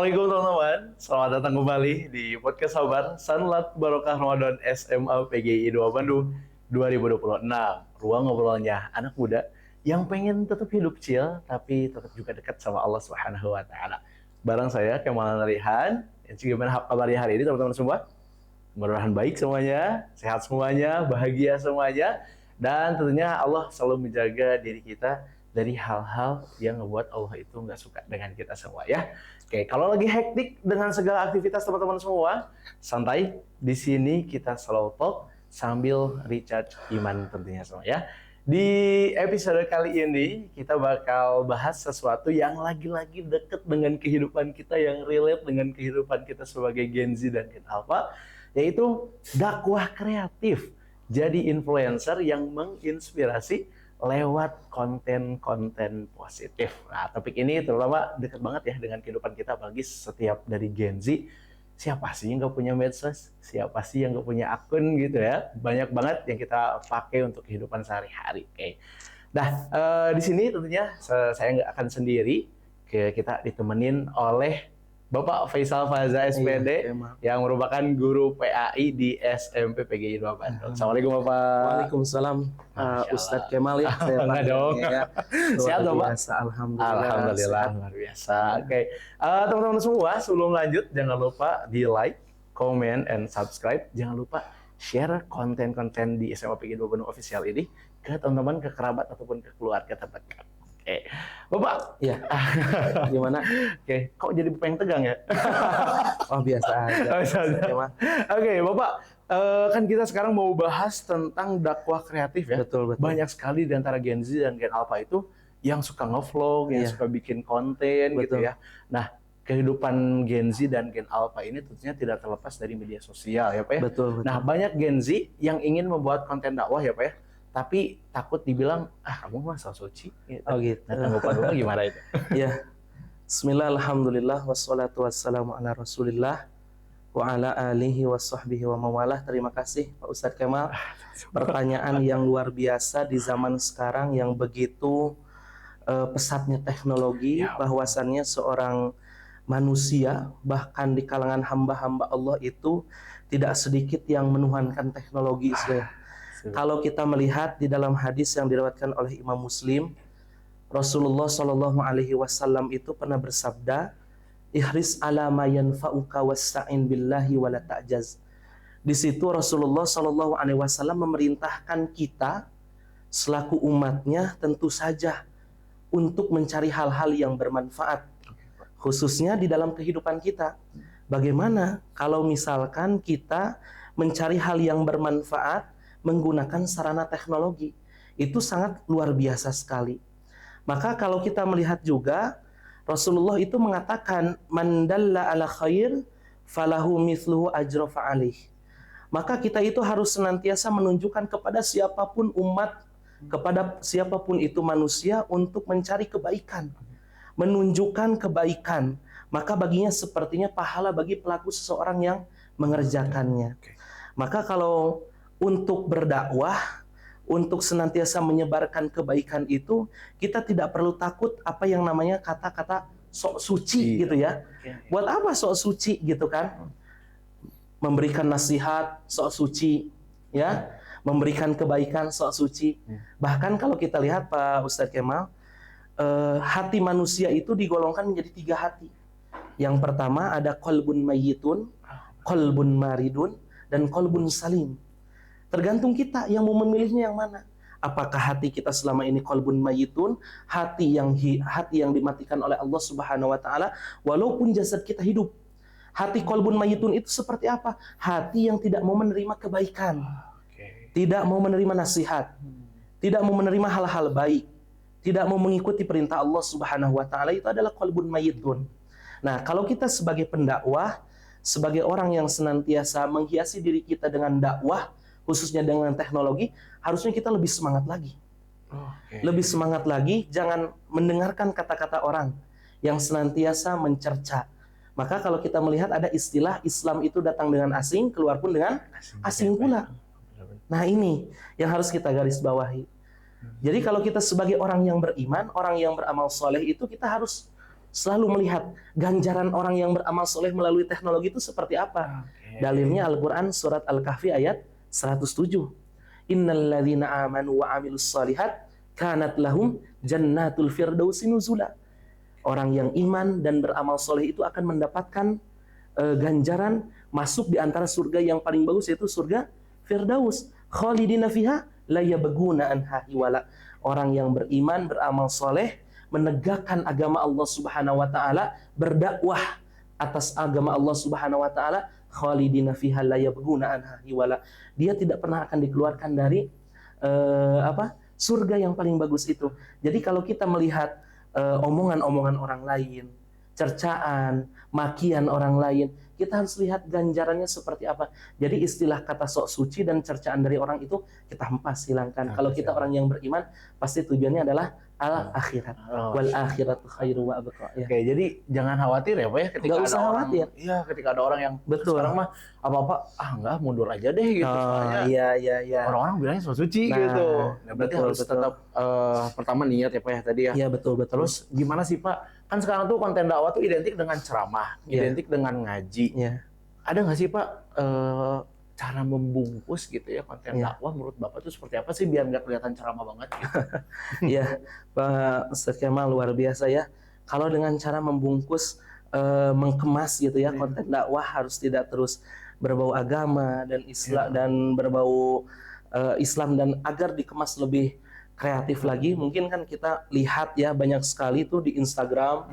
Assalamualaikum teman-teman, selamat datang kembali di podcast Sabar Sanlat Barokah Ramadan SMA PGI 2 Bandung 2026. Ruang ngobrolnya anak muda yang pengen tetap hidup chill tapi tetap juga dekat sama Allah Subhanahu wa taala. Bareng saya Kemal Narihan. Gimana kabarnya hari ini teman-teman semua? Mudah-mudahan baik semuanya, sehat semuanya, bahagia semuanya, dan tentunya Allah selalu menjaga diri kita dari hal-hal yang ngebuat Allah itu nggak suka dengan kita semua ya. Oke, kalau lagi hektik dengan segala aktivitas teman-teman semua, santai. Di sini kita slow talk sambil recharge iman tentunya semua ya. Di episode kali ini kita bakal bahas sesuatu yang lagi-lagi deket dengan kehidupan kita, yang relate dengan kehidupan kita sebagai Gen Z dan Gen Alpha, yaitu dakwah kreatif. Jadi influencer yang menginspirasi lewat konten-konten positif. Nah, topik ini terutama dekat banget ya dengan kehidupan kita, apalagi setiap dari Gen Z. Siapa sih yang nggak punya medsos? Siapa sih yang nggak punya akun gitu ya? Banyak banget yang kita pakai untuk kehidupan sehari-hari. Oke. Nah, di sini tentunya saya nggak akan sendiri. Kita ditemenin oleh Bapak Faisal Faza SPD yang merupakan guru PAI di SMP PGI 2 Bandung. Assalamualaikum Bapak. Waalaikumsalam Ustadz Kemal ya. Enggak dong. Ya. Sehat Bapak? Alhamdulillah. Luar biasa. Oke. Teman-teman semua, sebelum lanjut jangan lupa di like, comment, and subscribe. Jangan lupa share konten-konten di SMA PGI 2 Bandung Official ini ke teman-teman, ke kerabat, ataupun ke keluarga terdekat. Oke, Bapak. Iya. Gimana? Oke, kok jadi pengen tegang ya? Oh biasa aja. Oke, Bapak. Kan kita sekarang mau bahas tentang dakwah kreatif ya. Betul. Banyak sekali di antara Gen Z dan Gen Alpha itu yang suka nge-vlog, yang suka bikin konten gitu ya. Nah, kehidupan Gen Z dan Gen Alpha ini tentunya tidak terlepas dari media sosial ya Pak ya. Betul. Nah, banyak Gen Z yang ingin membuat konten dakwah ya Pak ya. Tapi takut dibilang, kamu mah so suci. Gitu. Oh gitu. Nah, tanggapan Bapak gimana itu? Ya. Bismillah, alhamdulillah, wassalatu wassalamu ala rasulillah, wa ala alihi wa sahbihi wa mawalah. Terima kasih Pak Ustadz Kemal. Pertanyaan yang luar biasa di zaman sekarang yang begitu pesatnya teknologi, bahwasannya seorang manusia, bahkan di kalangan hamba-hamba Allah itu tidak sedikit yang menuhankan teknologi. Kalau kita melihat di dalam hadis yang diriwayatkan oleh Imam Muslim, Rasulullah Shallallahu Alaihi Wasallam itu pernah bersabda, "Ihris ala ma yanfa'uka wasta'in billahi wala ta'jaz." Di situ Rasulullah Shallallahu Alaihi Wasallam memerintahkan kita selaku umatnya tentu saja untuk mencari hal-hal yang bermanfaat, khususnya di dalam kehidupan kita. Bagaimana kalau misalkan kita mencari hal yang bermanfaat menggunakan sarana teknologi? Itu sangat luar biasa sekali. Maka kalau kita melihat juga, Rasulullah itu mengatakan, "Man dalla ala khair falahu mithluhu ajra fa'alih." Maka kita itu harus senantiasa menunjukkan kepada siapapun umat, kepada siapapun itu manusia untuk mencari kebaikan, menunjukkan kebaikan. Maka baginya sepertinya pahala bagi pelaku seseorang yang mengerjakannya. Maka kalau untuk berdakwah, untuk senantiasa menyebarkan kebaikan itu, kita tidak perlu takut apa yang namanya kata-kata sok suci gitu ya. Buat apa sok suci gitu kan? Memberikan nasihat sok suci ya, memberikan kebaikan sok suci. Bahkan kalau kita lihat Pak Ustadz Kemal, hati manusia itu digolongkan menjadi 3 hati. Yang pertama ada qalbun mayyitun, qalbun maridun, dan qalbun salim. Tergantung kita yang mau memilihnya yang mana. Apakah hati kita selama ini qalbun mayyitun, hati yang dimatikan oleh Allah Subhanahu wa taala walaupun jasad kita hidup. Hati qalbun mayyitun itu seperti apa? Hati yang tidak mau menerima kebaikan. Tidak mau menerima nasihat. Tidak mau menerima hal-hal baik. Tidak mau mengikuti perintah Allah Subhanahu wa taala, itu adalah qalbun mayyitun. Nah, kalau kita sebagai pendakwah, sebagai orang yang senantiasa menghiasi diri kita dengan dakwah, khususnya dengan teknologi, harusnya kita lebih semangat lagi. Lebih semangat lagi, jangan mendengarkan kata-kata orang yang senantiasa mencerca. Maka kalau kita melihat ada istilah Islam itu datang dengan asing, keluar pun dengan asing pula. Nah ini yang harus kita garis bawahi. Jadi kalau kita sebagai orang yang beriman, orang yang beramal soleh itu kita harus selalu melihat ganjaran orang yang beramal soleh melalui teknologi itu seperti apa. Dalilnya Al-Quran surat Al-Kahfi ayat 107. Innalladzina amanu wa amilus solihat kanat lahum jannatul firdausi nuzula. Orang yang iman dan beramal soleh itu akan mendapatkan ganjaran masuk di antara surga yang paling bagus, yaitu surga Firdaus. Khalidina fiha la yabghuna anha hiwala. Orang yang beriman, beramal soleh, menegakkan agama Allah Subhanahu wa taala, berdakwah atas agama Allah Subhanahu wa taala, khalidina fiha la yabghuna anha hiwala. Dia tidak pernah akan dikeluarkan dari surga yang paling bagus itu. Jadi kalau kita melihat omongan-omongan orang lain, cercaan, makian orang lain, kita harus lihat ganjarannya seperti apa. Jadi istilah kata sok suci dan cercaan dari orang itu kita hempas, hilangkan. Kalau kita orang yang beriman, pasti tujuannya adalah al-akhirat. Wal akhiratu khairu wa abqa. Ya. Oke, jadi jangan khawatir ya Pak ya ketika Nggak ada usah orang, khawatir. iya ketika ada orang yang Betul. sekarang mah apa-apa enggak mundur aja deh gitu. Soalnya Iya. orang-orang bilangnya sok suci Nah, gitu. Nah, berarti betul, harus betul. tetap pertama niat ya Pak ya tadi ya. Iya, betul. Terus gimana sih Pak? Kan sekarang tuh konten dakwah tuh identik dengan ceramah, Iya. identik dengan ngaji. Iya. Ada nggak sih Pak cara membungkus gitu ya konten Iya. dakwah menurut Bapak tuh seperti apa sih biar nggak kelihatan ceramah banget gitu? Iya, Pak Ustadz Kemal luar biasa ya. Kalau dengan cara membungkus, mengkemas gitu ya, konten dakwah harus tidak terus berbau agama dan Islam dan berbau Islam, dan agar dikemas lebih kreatif lagi. Mungkin kan kita lihat ya banyak sekali tuh di Instagram,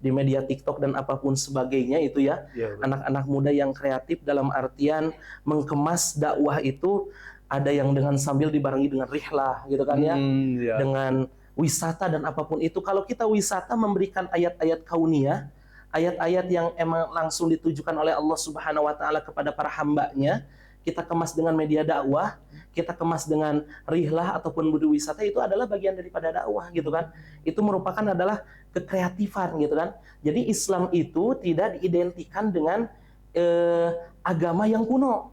di media TikTok dan apapun sebagainya itu ya. Iya, Anak-anak muda yang kreatif dalam artian mengkemas dakwah itu, ada yang dengan sambil dibarengi dengan rihlah gitu kan ya, iya. dengan wisata dan apapun itu. Kalau kita wisata memberikan ayat-ayat kauniyah, ayat-ayat yang emang langsung ditujukan oleh Allah Subhanahu wa taala kepada para hambanya, kita kemas dengan media dakwah, kita kemas dengan rihlah ataupun budi wisata, itu adalah bagian daripada dakwah gitu kan. Itu merupakan adalah kekreatifan gitu kan. Jadi Islam itu tidak diidentikan dengan agama yang kuno.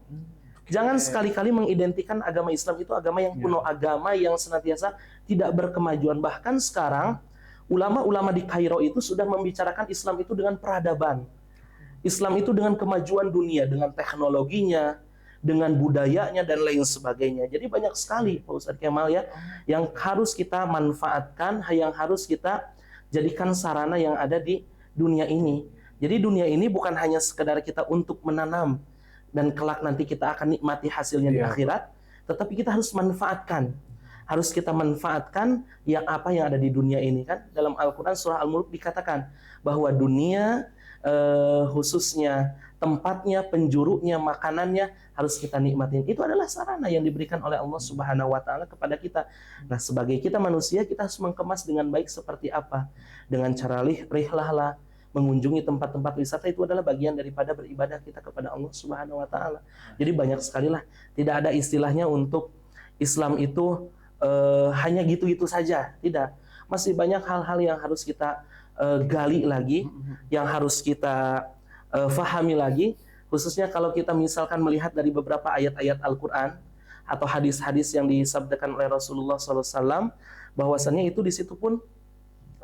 Jangan sekali-kali mengidentikan agama Islam itu agama yang kuno, agama yang senantiasa tidak berkemajuan. Bahkan sekarang ulama-ulama di Kairo itu sudah membicarakan Islam itu dengan peradaban. Islam itu dengan kemajuan dunia, dengan teknologinya, dengan budayanya dan lain sebagainya. Jadi banyak sekali Pak Ustadz Kemal ya, yang harus kita manfaatkan, yang harus kita jadikan sarana yang ada di dunia ini. Jadi dunia ini bukan hanya sekedar kita untuk menanam dan kelak nanti kita akan nikmati hasilnya di akhirat, tetapi kita harus manfaatkan. Harus kita manfaatkan yang apa yang ada di dunia ini kan. Dalam Al-Quran surah Al-Mulk dikatakan bahwa dunia khususnya tempatnya, penjurunya, makanannya harus kita nikmatin. Itu adalah sarana yang diberikan oleh Allah Subhanahu wa taala kepada kita. Nah, sebagai kita manusia, kita harus mengemas dengan baik seperti apa? Dengan cara rihlah lah, mengunjungi tempat-tempat wisata, itu adalah bagian daripada beribadah kita kepada Allah Subhanahu wa taala. Jadi banyak sekali lah, tidak ada istilahnya untuk Islam itu hanya gitu-gitu saja, tidak. Masih banyak hal-hal yang harus kita gali lagi, yang harus kita fahami lagi, khususnya kalau kita misalkan melihat dari beberapa ayat-ayat Al-Quran atau hadis-hadis yang disabdakan oleh Rasulullah SAW, bahwasannya itu di situ pun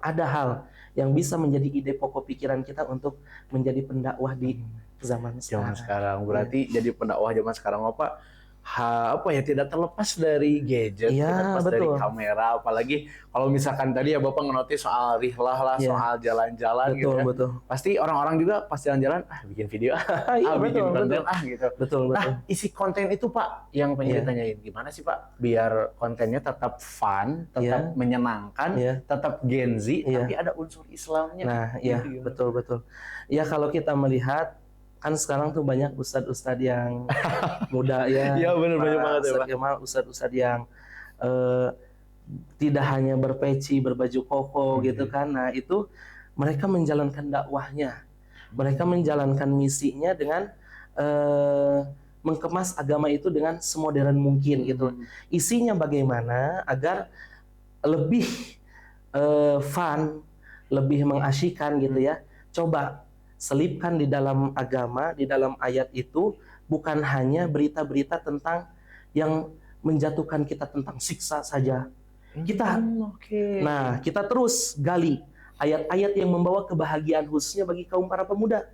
ada hal yang bisa menjadi ide pokok pikiran kita untuk menjadi pendakwah di zaman sekarang. Berarti jadi pendakwah zaman sekarang apa ya, tidak terlepas dari gadget, tidak terlepas dari kamera, apalagi kalau misalkan tadi ya Bapak ngenotis soal rihlah lah, soal jalan-jalan gitu ya. Betul. Pasti orang-orang juga pas jalan-jalan bikin video, bikin konten gitu. Betul. Nah, isi konten itu Pak yang pengen ditanyain, gimana sih Pak biar kontennya tetap fun, tetap menyenangkan, tetap Gen Z, tapi ada unsur Islamnya. Nah, iya, betul. Ya kalau kita melihat kan sekarang tuh banyak ustadz-ustadz yang muda ya. Iya benar, banyak banget ya Pak. Ustadz-ustadz yang tidak hanya berpeci, berbaju koko gitu kan. Nah itu mereka menjalankan dakwahnya, mereka menjalankan misinya dengan mengkemas agama itu dengan semodern mungkin gitu. Isinya bagaimana agar lebih fun, lebih mengasyikkan gitu ya. Coba selipkan di dalam agama, di dalam ayat itu bukan hanya berita-berita tentang yang menjatuhkan kita tentang siksa saja. Nah, kita terus gali ayat-ayat yang membawa kebahagiaan khususnya bagi kaum para pemuda.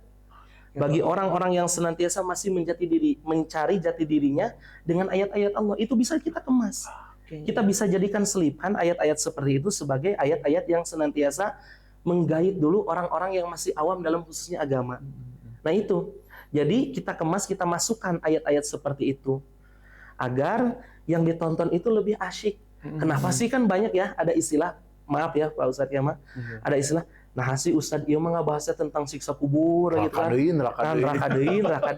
Bagi orang-orang yang senantiasa masih mencari jati dirinya dengan ayat-ayat Allah, itu bisa kita kemas. Kita bisa jadikan selipkan ayat-ayat seperti itu sebagai ayat-ayat yang senantiasa menggait dulu orang-orang yang masih awam dalam khususnya agama. Nah itu, jadi kita kemas, kita masukkan ayat-ayat seperti itu agar yang ditonton itu lebih asyik. Kenapa sih, kan banyak ya, ada istilah, maaf ya Pak Ustadz ya, ada istilah, nah si Ustadz ieu mah ngabahasnya tentang siksa kubur gitu kan. Neraka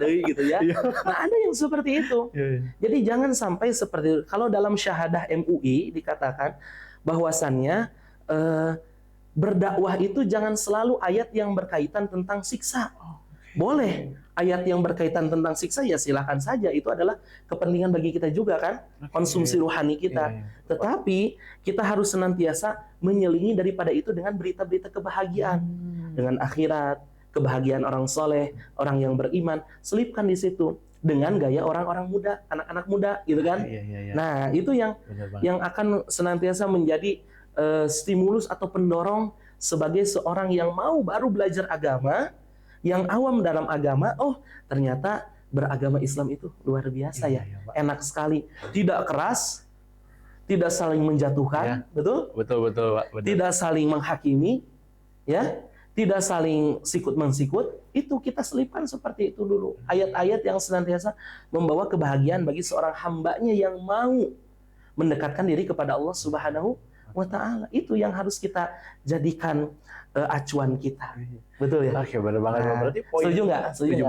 deui gitu ya. Nah, ada yang seperti itu. Jadi jangan sampai seperti itu. Kalau dalam syahadah MUI dikatakan bahwasannya berdakwah itu jangan selalu ayat yang berkaitan tentang siksa. Boleh ayat yang berkaitan tentang siksa, ya silahkan saja, itu adalah kepentingan bagi kita juga kan, konsumsi rohani kita. Tetapi kita harus senantiasa menyelingi daripada itu dengan berita-berita kebahagiaan, dengan akhirat, kebahagiaan orang soleh, orang yang beriman, selipkan di situ dengan gaya orang-orang muda, anak-anak muda gitu kan. Nah itu yang akan senantiasa menjadi stimulus atau pendorong sebagai seorang yang mau baru belajar agama, yang awam dalam agama. Oh ternyata beragama Islam itu luar biasa ya, enak sekali, tidak keras, tidak saling menjatuhkan, betul Pak, tidak saling menghakimi, ya, tidak saling sikut mensikut. Itu kita selipkan seperti itu dulu, ayat-ayat yang senantiasa membawa kebahagiaan bagi seorang hambanya yang mau mendekatkan diri kepada Allah Subhanahu wa Ta'ala. Itu yang harus kita jadikan acuan kita. Betul ya? Oke, benar banget. Nah, berarti poin, setuju nggak? Setuju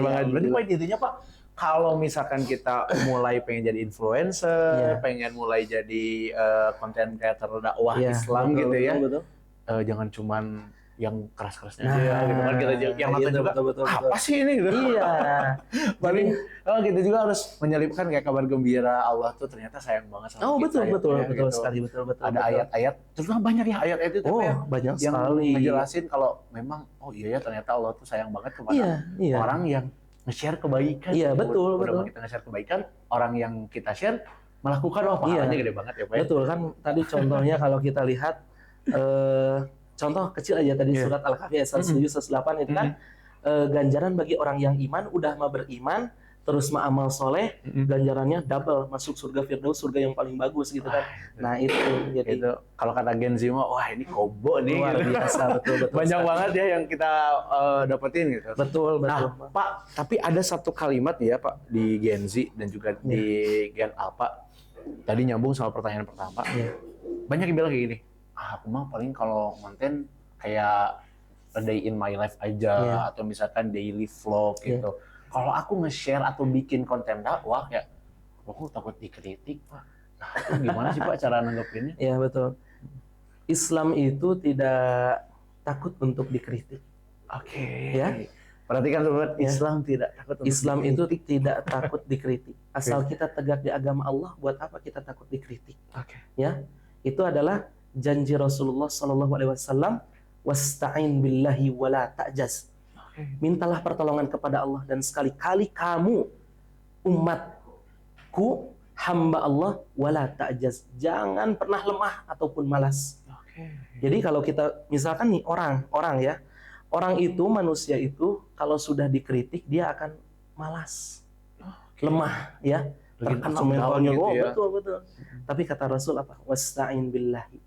banget. Berarti poin intinya Pak, kalau misalkan kita mulai pengen jadi influencer, pengen mulai jadi konten creator dakwah Islam gitu ya, jangan cuman yang keras-kerasnya aja gitu kan, kita yang nonton juga apa sih ini gitu. Iya. Paling kita juga harus menyelipkan kayak kabar gembira, Allah tuh ternyata sayang banget sama kita. Betul gitu. Sekali, betul. Ada ayat-ayat, terus banyak ya ayat-ayat itu banyak yang sekali ngejelasin kalau memang iya ya ternyata Allah tuh sayang banget kepada orang yang nge-share kebaikan. Iya, betul. Kita nge-share kebaikan, orang yang kita share melakukan pahalanya gede banget ya Pak. Betul kan, tadi contohnya kalau kita lihat contoh kecil aja tadi surat Al-Kahfi ayat 107-108 itu kan ganjaran bagi orang yang iman, udah mah beriman terus mah amal soleh, ganjarannya double, masuk surga Firdaus, surga yang paling bagus gitu kan. Nah itu jadi itu kalau kata Gen Z mah wah ini kobo nih luar biasa. Betul banyak banget ya yang kita dapetin gitu. Betul. Nah Pak, tapi ada satu kalimat ya Pak di Gen Z dan juga di Gen Alpha, tadi nyambung sama pertanyaan pertama. Banyak yang bilang kayak gini, aku mah paling kalau konten kayak a day in my life aja, atau misalkan daily vlog gitu. Kalau aku nge-share atau bikin konten dakwah kayak aku takut dikritik Pak. Nah itu gimana sih Pak cara nanggepinnya? Iya betul. Islam itu tidak takut untuk dikritik. Oke. Ya. Perhatikan sobat, Islam tidak takut untuk Islam itu tidak takut dikritik. Asal kita tegak di agama Allah, buat apa kita takut dikritik? Ya. Itu adalah janji Rasulullah SAW, wasta'in billahi wala ta'jaz. Mintalah pertolongan kepada Allah, dan sekali-kali kamu umatku hamba Allah wala ta'jaz, jangan pernah lemah ataupun malas. Jadi kalau kita misalkan nih orang itu, manusia itu kalau sudah dikritik dia akan malas, lemah ya, terkena mentalnya gitu ya. Betul. Tapi kata Rasul apa? Wasta'in billahi,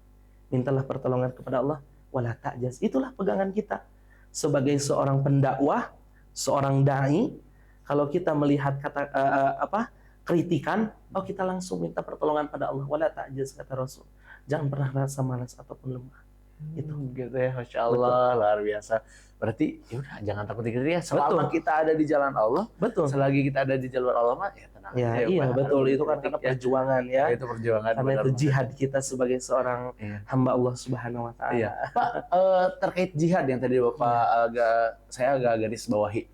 mintalah pertolongan kepada Allah wala ta'jaz. Itulah pegangan kita sebagai seorang pendakwah, seorang dai. Kalau kita melihat kata kritikan, kita langsung minta pertolongan pada Allah, wala ta'jaz kata Rasul. Jangan pernah rasa malas ataupun lemah. Itu gitu ya, Masya Allah, luar biasa. Berarti yaudah jangan takut dikritik ya, selama kita ada di jalan Allah. Selagi kita ada di jalur Allah mah ya tenang aja. Iya betul, itu kan karena perjuangan ya. Itu perjuangan. Karena itu jihad kita sebagai seorang hamba Allah Subhanahu wa Ta'ala. Pak, terkait jihad yang tadi Bapak saya agak garis bawahi.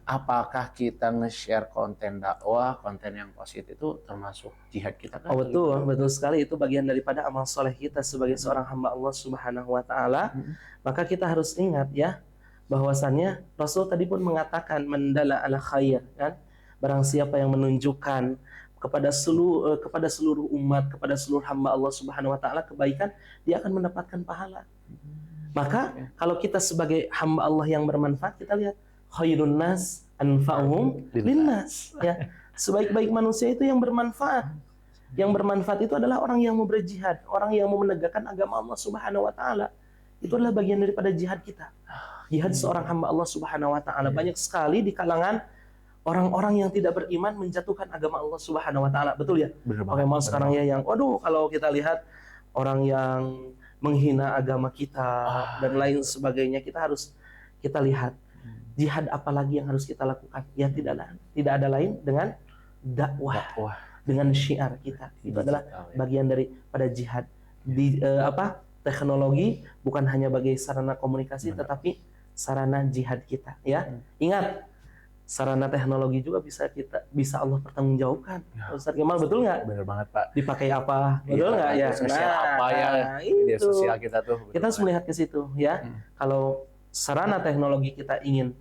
Apakah kita nge-share konten dakwah, konten yang positif itu termasuk jihad kita kan? Betul sekali, itu bagian daripada amal soleh kita sebagai seorang hamba Allah Subhanahu wa Ta'ala. Maka kita harus ingat ya, bahwasannya Rasul tadi pun mengatakan mendala ala khair kan, barang siapa yang menunjukkan kepada seluruh umat, kepada seluruh hamba Allah Subhanahu wa Ta'ala kebaikan, dia akan mendapatkan pahala. Maka kalau kita sebagai hamba Allah yang bermanfaat, kita lihat khairun nas anfa'uhum linnas, ya. Sebaik-baik manusia itu yang bermanfaat. Yang bermanfaat itu adalah orang yang mau berjihad, orang yang mau menegakkan agama Allah Subhanahu wa taala. Itu adalah bagian daripada jihad kita. Jihad seorang hamba Allah Subhanahu wa taala. Banyak sekali di kalangan orang-orang yang tidak beriman menjatuhkan agama Allah Subhanahu wa taala. Betul ya? Bagaimana sekarang ya yang waduh, kalau kita lihat orang yang menghina agama kita dan lain sebagainya, kita lihat jihad apa lagi yang harus kita lakukan? Ya tidak ada lain dengan dakwah. Dengan syiar kita. Itu adalah bagian daripada jihad. Di teknologi bukan hanya sebagai sarana komunikasi, tetapi sarana jihad kita, ya. Ingat, sarana teknologi juga bisa Allah pertanggungjawabkan. Ustaz Kemal, betul nggak? Bener banget, Pak. Dipakai apa? Betul nggak ya? Sosial apa ya? Media sosial kita tuh. Kita harus melihat ke situ, ya. Kalau sarana teknologi kita ingin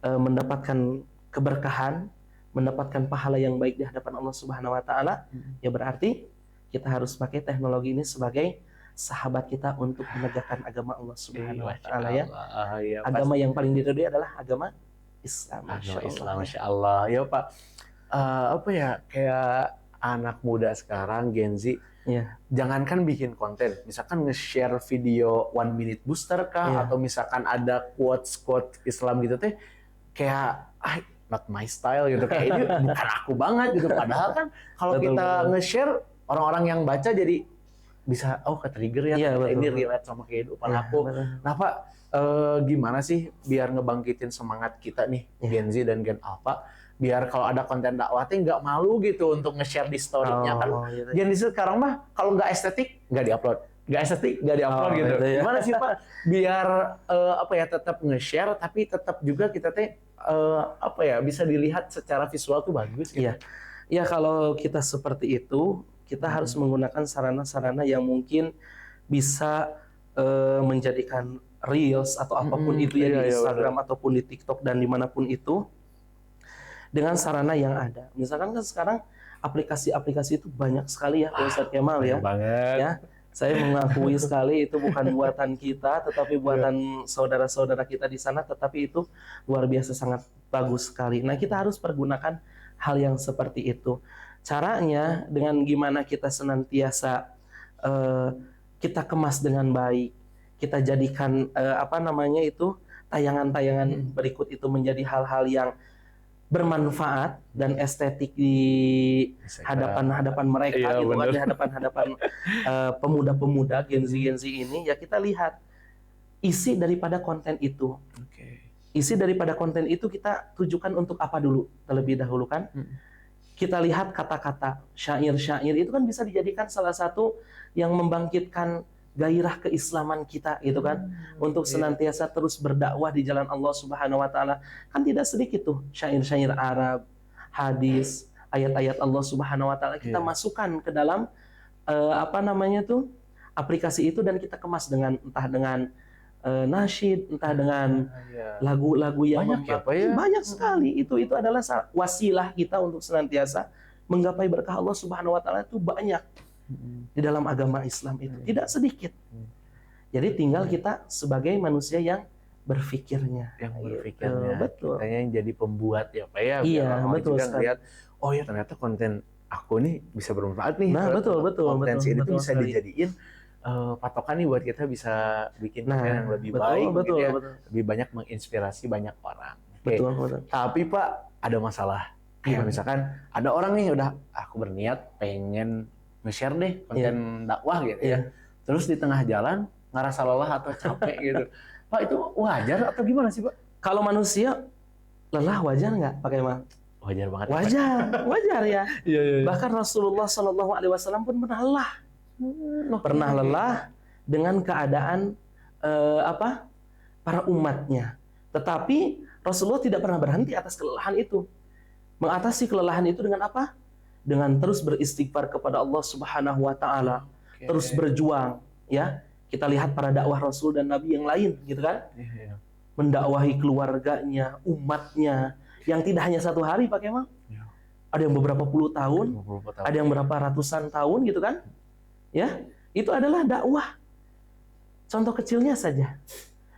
mendapatkan keberkahan, mendapatkan pahala yang baik di hadapan Allah Subhanahu wa taala, ya berarti kita harus pakai teknologi ini sebagai sahabat kita untuk menegakkan agama Allah Subhanahu wa taala, ya. Agama yang paling diridhoi adalah agama Islam. Masya Allah. Ya Pak, apa ya, kayak anak muda sekarang, Gen Z, jangankan bikin konten, misalkan nge-share video 1 minute booster kah, atau misalkan ada quotes Islam gitu teh, kayak not my style gitu, kayak ini bukan aku banget gitu. Padahal kan kalau kita nge-share, orang-orang yang baca jadi bisa ke-trigger ya, ini relate sama kehidupan aku. Nah Pak, gimana sih biar ngebangkitin semangat kita nih, Gen Z dan Gen Alpha, biar kalau ada konten dakwahnya nggak malu gitu untuk nge-share di story-nya. Gen Z sekarang mah kalau nggak estetik nggak diupload, nggak estetik nggak diupload gitu. Gimana sih Pak biar tetap nge-share tapi tetap juga kita bisa dilihat secara visual tuh bagus gitu. Ya kalau kita seperti itu, kita harus menggunakan sarana-sarana yang mungkin bisa menjadikan reels atau apapun itu ya, di Instagram ataupun di TikTok dan dimanapun itu, dengan sarana yang ada. Misalkan kan sekarang aplikasi-aplikasi itu banyak sekali ya, Ustaz Kemal ya. Ya, saya mengakui sekali itu bukan buatan kita, tetapi buatan saudara-saudara kita di sana, tetapi itu luar biasa sangat bagus sekali. Nah, kita harus pergunakan hal yang seperti itu. Caranya dengan gimana kita senantiasa kita kemas dengan baik, kita jadikan tayangan-tayangan berikut itu menjadi hal-hal yang bermanfaat dan estetik di hadapan mereka, gitu kan, di hadapan pemuda-pemuda Gen Z ini. Ya kita lihat isi daripada konten itu. Isi daripada konten itu kita tujukan untuk apa dulu terlebih dahulu kan? Kita lihat kata-kata, syair-syair itu kan bisa dijadikan salah satu yang membangkitkan gairah keislaman kita, gitu kan, untuk senantiasa terus berdakwah di jalan Allah Subhanahu wa taala. Kan tidak sedikit tuh syair-syair Arab, hadis, ayat-ayat Allah Subhanahu wa taala kita masukkan ke dalam aplikasi itu, dan kita kemas dengan entah dengan nasyid, entah dengan lagu-lagu yang banyak sekali. Itu adalah wasilah kita untuk senantiasa menggapai berkah Allah Subhanahu wa taala. Itu banyak di dalam agama Islam itu, tidak sedikit. Jadi tinggal kita sebagai manusia yang berfikirnya. Betul. Kita yang jadi pembuat ya Pak ya. Iya, betul juga ngelihat, oh ya ternyata konten aku nih bisa bermanfaat nih. Nah, betul. Konten ini tuh bisa dijadiin patokan nih buat kita bisa bikin konten yang lebih baik, lebih banyak menginspirasi banyak orang. Betul. Tapi Pak, ada masalah. Kayak misalkan ada orang nih udah aku berniat pengen nge-share deh konten dakwah gitu ya. Terus di tengah jalan ngerasa lelah atau capek gitu. Pak, itu wajar atau gimana sih Pak? Kalau manusia lelah wajar nggak pakai mah? Wajar banget. Wajar ya. Bahkan Rasulullah SAW pun pernah lelah. Pernah lelah dengan keadaan para umatnya. Tetapi Rasulullah tidak pernah berhenti atas kelelahan itu. Mengatasi kelelahan itu dengan apa? Dengan terus beristighfar kepada Allah Subhanahu wa taala, terus berjuang, ya. Kita lihat para dakwah Rasul dan Nabi yang lain, gitu kan? Mendakwahi keluarganya, umatnya, yang tidak hanya satu hari Pak Kemal. Ada yang beberapa puluh tahun, ada yang berapa ratusan tahun, gitu kan? Ya, itu adalah dakwah. Contoh kecilnya saja,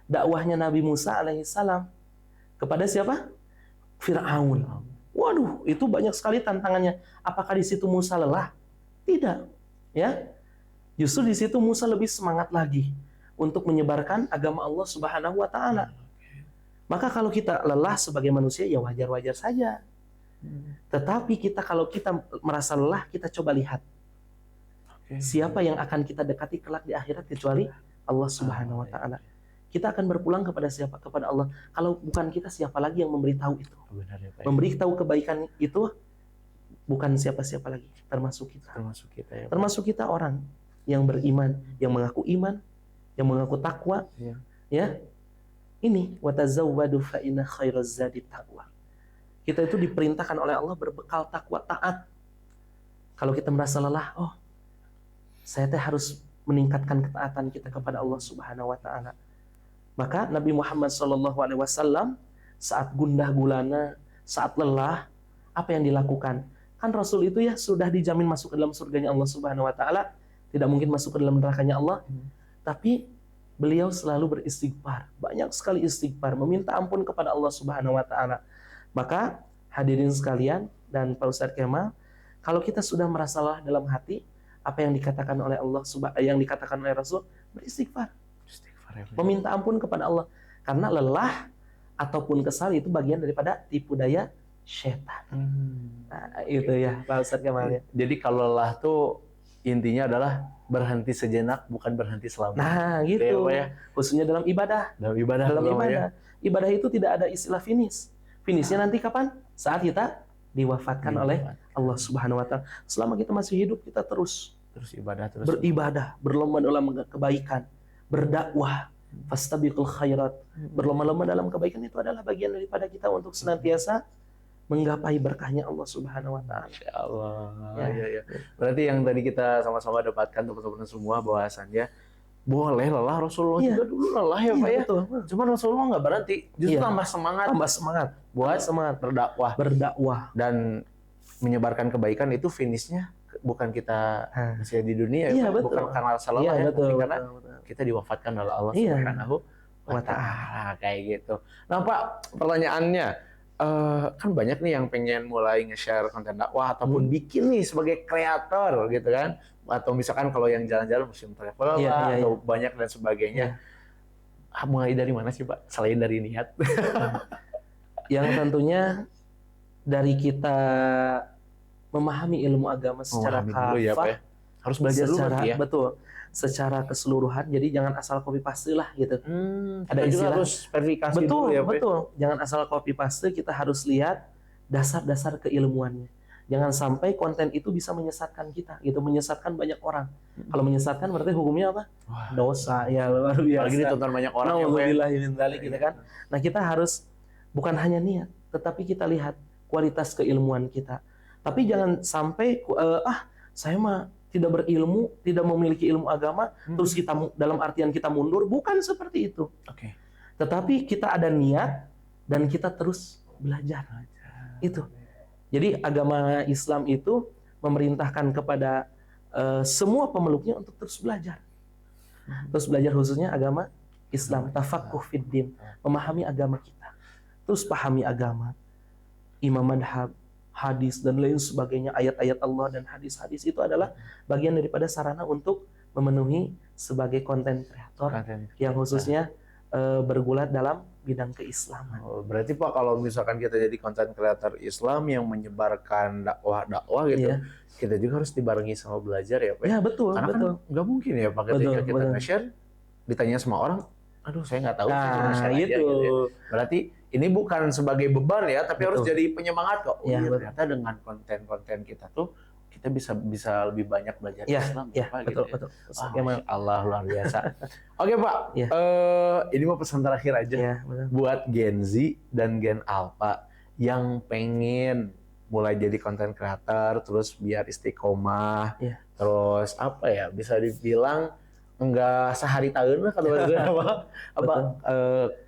dakwahnya Nabi Musa alaihissalam kepada siapa? Fir'aun. Waduh, itu banyak sekali tantangannya. Apakah di situ Musa lelah? Tidak, ya. Justru di situ Musa lebih semangat lagi untuk menyebarkan agama Allah Subhanahu wa taala. Maka kalau kita lelah sebagai manusia ya wajar-wajar saja. Tetapi kalau kita merasa lelah, kita coba lihat siapa yang akan kita dekati kelak di akhirat kecuali Allah Subhanahu wa taala. Kita akan berpulang kepada siapa? Kepada Allah. Kalau bukan kita, siapa lagi yang memberitahu itu? Benar ya, Pak. Memberitahu kebaikan itu bukan siapa-siapa lagi, termasuk kita. Ya, Pak. Termasuk kita orang yang beriman, yang mengaku takwa, ya. Ini watazawwadu fa inna khairaz zadi taqwa. Kita itu diperintahkan oleh Allah berbekal takwa, taat. Kalau kita merasa lelah, saya harus meningkatkan ketaatan kita kepada Allah Subhanahu wa taala. Maka Nabi Muhammad SAW saat gundah gulana, saat lelah, apa yang dilakukan? Kan Rasul itu ya sudah dijamin masuk ke dalam surganya Allah Subhanahu wa taala, tidak mungkin masuk ke dalam nerakanya Allah. Tapi beliau selalu beristighfar, banyak sekali istighfar, meminta ampun kepada Allah Subhanahu wa taala. Maka hadirin sekalian dan Pak Ustadz Kemal, kalau kita sudah merasa lelah dalam hati, apa yang dikatakan oleh Allah, yang dikatakan oleh Rasul, beristighfar. Meminta ampun kepada Allah. Karena lelah ataupun kesal itu bagian daripada tipu daya setan. Nah, itu ya Pak Ustadz Kemal ya. Jadi kalau lelah tuh intinya adalah berhenti sejenak, bukan berhenti selamanya. Nah, gitu. Ya, khususnya dalam ibadah. Dalam ibadah. Ya. Ibadah itu tidak ada istilah finish. Finishnya nanti kapan? Saat kita diwafatkan oleh Allah Subhanahu wa taala. Selama kita masih hidup, kita terus ibadah, beribadah, berlomba dalam kebaikan, berdakwah, fastabiqul khairat. Berlomba-lomba dalam kebaikan itu adalah bagian daripada kita untuk senantiasa menggapai berkahnya Allah Subhanahu wa taala. Insyaallah. Ya. Berarti yang tadi kita sama-sama dapatkan teman-teman semua bahwasannya boleh lelah, Rasulullah juga dulu lelah ya, Pak ya. Betul. Cuman Rasulullah nggak berhenti, justru tambah semangat buat berdakwah dan menyebarkan kebaikan. Itu finishnya bukan kita masih di dunia ya, bukan karena salah tapi karena kita diwafatkan oleh Allah Subhanahu wa taala, kayak gitu. Nah, Pak, pertanyaannya kan banyak nih yang pengen mulai nge-share konten dakwah ataupun bikin nih sebagai kreator gitu kan, atau misalkan kalau yang jalan-jalan museum travel atau banyak dan sebagainya. Mulai dari mana sih, Pak, selain dari niat? Yang tentunya dari kita memahami ilmu agama secara kafah, harus belajar dulu ya. Betul, secara keseluruhan. Jadi jangan asal copy paste lah gitu. Ada istilah harus verifikasi dulu ya, Pak. Betul. Jangan asal copy paste, kita harus lihat dasar-dasar keilmuannya. Jangan sampai konten itu bisa menyesatkan kita, gitu, menyesatkan banyak orang. Kalau menyesatkan berarti hukumnya apa? Dosa, ya luar biasa. Lagi ditonton banyak orang gitu kan. Nah, kita harus bukan hanya niat, tetapi kita lihat kualitas keilmuan kita. Tapi jangan sampai saya mah tidak berilmu, tidak memiliki ilmu agama, terus kita dalam artian kita mundur, bukan seperti itu. Tetapi kita ada niat dan kita terus belajar. Itu. Jadi agama Islam itu memerintahkan kepada semua pemeluknya untuk terus belajar. Terus belajar khususnya agama Islam, tafaqquh fid din, memahami agama kita. Terus pahami agama, imam madhab, hadis dan lain sebagainya, ayat-ayat Allah dan hadis-hadis itu adalah bagian daripada sarana untuk memenuhi sebagai konten kreator yang khususnya bergulat dalam bidang keislaman. Berarti Pak, kalau misalkan kita jadi konten kreator Islam yang menyebarkan dakwah gitu, kita juga harus dibarengi sama belajar ya, Pak. Ya, betul. Karena kan nggak mungkin ya, Pak, ketika kita nge-share ditanya sama orang, aduh saya nggak tahu. Gitu. Berarti ini bukan sebagai beban ya, tapi harus jadi penyemangat kok. Ternyata dengan konten-konten kita tuh kita bisa lebih banyak belajar Islam. Betul. Masya Allah, luar biasa. Oke, Pak, ini mau pesan terakhir aja buat Gen Z dan Gen Alpha yang pengen mulai jadi konten kreator, terus biar istiqomah, terus apa ya, bisa dibilang enggak sehari tahun lah kalau apa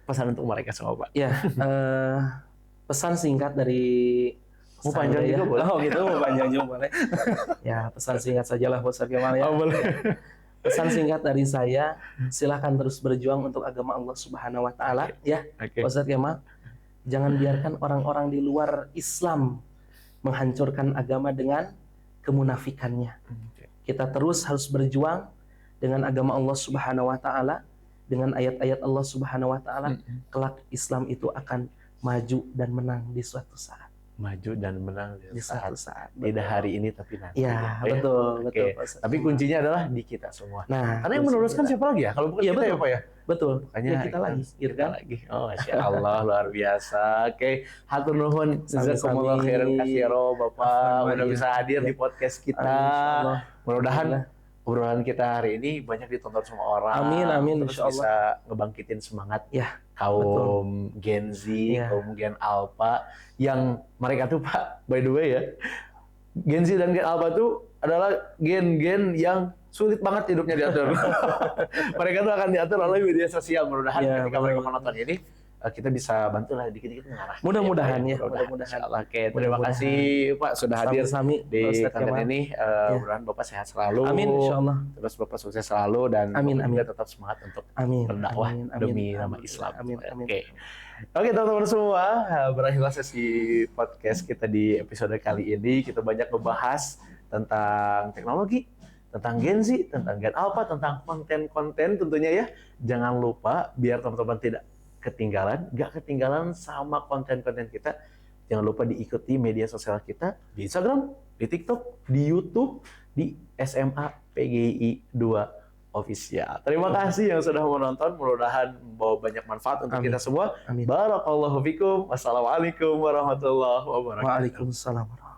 pesan untuk mereka semua, Pak. Pesan singkat dari mau panjang juga boleh. Gitu, mau panjang juga boleh. Ya, pesan singkat sajalah Ustaz Kemal ya. Boleh. Pesan singkat dari saya, silahkan terus berjuang untuk agama Allah Subhanahu wa taala ya. Oke. Ustadz Kemal, jangan biarkan orang-orang di luar Islam menghancurkan agama dengan kemunafikannya. Kita terus harus berjuang dengan agama Allah Subhanahu wa taala, dengan ayat-ayat Allah Subhanahu wa taala, kelak Islam itu akan maju dan menang di suatu saat. Maju dan menang Di suatu saat. Tidak hari ini tapi nanti. Ya, Pak, betul, Oke. betul. Pak Ustadz Tapi Kemal. kuncinya adalah di kita semua. Nah, Karena yang meneruskan siapa lagi ya? Kalau bukan Iya, kita ya betul. Pak ya? Betul. Makanya Ya, kita lagi, gitu kita kan? lagi. Oh, Masya Allah, luar biasa. Oke, hatur nuhun. Sami-sami. Jazakumullah khairan katsiro Bapak Afwan, udah iya. bisa hadir di podcast kita. Insyaallah. Mudah-mudahan obrolan kita hari ini banyak ditonton sama orang. Amin, amin, Terus insyaallah. bisa ngebangkitin semangat Ya, kaum Gen Z, Ya. kaum Gen Alpha yang mereka tuh Pak, by the way ya, Gen Z dan Gen Alpha tuh adalah gen-gen yang sulit banget hidupnya diatur. Mereka tuh akan diatur oleh media sosial. Mudah-mudahan Ya, ketika betul. mereka menonton ini, kita bisa bantulah dikit-dikit mengarah. Mudah-mudahan ya, Mudah-mudahan. mudah-mudahan. Insyaallah. Oke, terima Mudah-mudahan. kasih Pak sudah hadir Sami-sami, di Pak Ustadz konten Kemal. ini. Mudah-mudahan Bapak sehat selalu. Amin, insyaallah. Terus Bapak sukses selalu dan Amin, Bapak amin. juga tetap semangat untuk Amin. berdakwah Amin, amin, demi amin. nama Islam. Amin, amin. Oke. Oke, teman-teman semua, berakhirlah sesi podcast kita di episode kali ini. Kita banyak membahas tentang teknologi, tentang Gen Z, tentang Gen Alpha, tentang konten-konten tentunya ya. Jangan lupa biar teman-teman tidak ketinggalan, gak ketinggalan sama konten-konten kita. Jangan lupa diikuti media sosial kita di Instagram, di TikTok, di YouTube, di SMA PGI 2 Official. Terima kasih yang sudah menonton. Mudah-mudahan membawa banyak manfaat untuk Amin. kita semua. Amin. Barakallahu fikum. Wassalamualaikum warahmatullahi wabarakatuh. Waalaikumsalam warahmatullahi wabarakatuh.